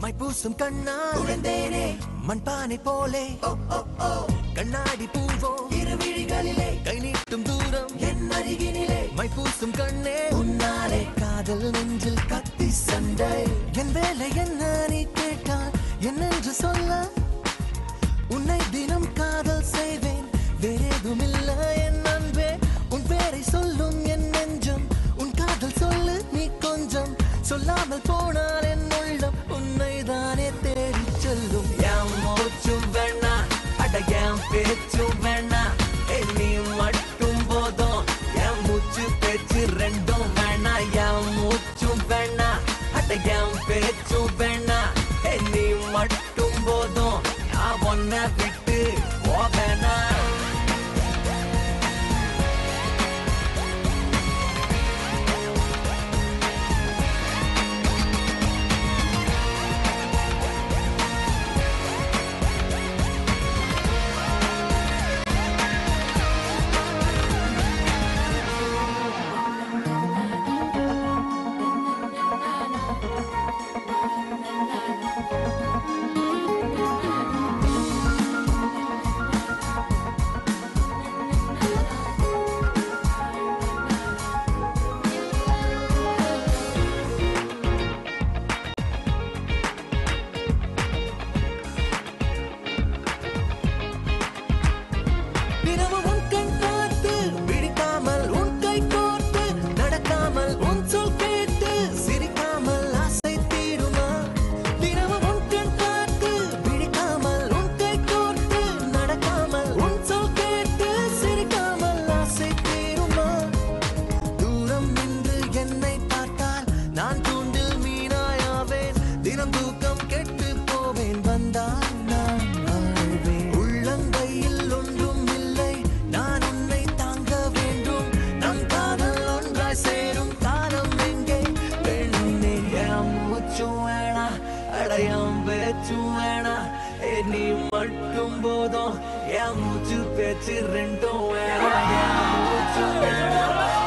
my பூசும் கண்ணா உழந்தேனே மண்பானை போலே கண்ணாடி பூவோ இருவிழிகளிலே கை நீட்டும் தூரம் என் அருகினிலே மை பூசும் கண்ணே உன்னாலே காதல் நெஞ்சில் கத்தி சண்டை என் வேலை என்ன நீ கேட்டால் என்னென்று சொல்ல உன்னை தினம் காதல் செய்வேன் வேறேதும் இல்லை என் அன்பே உன் பேரை சொல்லும் என் நெஞ்சம் உன் காதல் சொல்லு நீ கொஞ்சம் சொல்லாமல் போனால் என் உள்ளம் உன்னை தானே தேடி செல்லும் என் மூச்சும் வேணா அட என் பேச்சும் வேணா நீ மட்டும் போதும் என் மூச்சு பேச்சு ரெண்டும் வேணா என் மூச்சும் வேணா அட என் பேச்சும் வேணா நீ மட்டும் போதும் நான் ஒன்ன விட்டு போவேனா நீ மட்டும் போதும் என் மூச்சு பேச்சு ரெண்டும் வேணா என் மூச்சு வேணா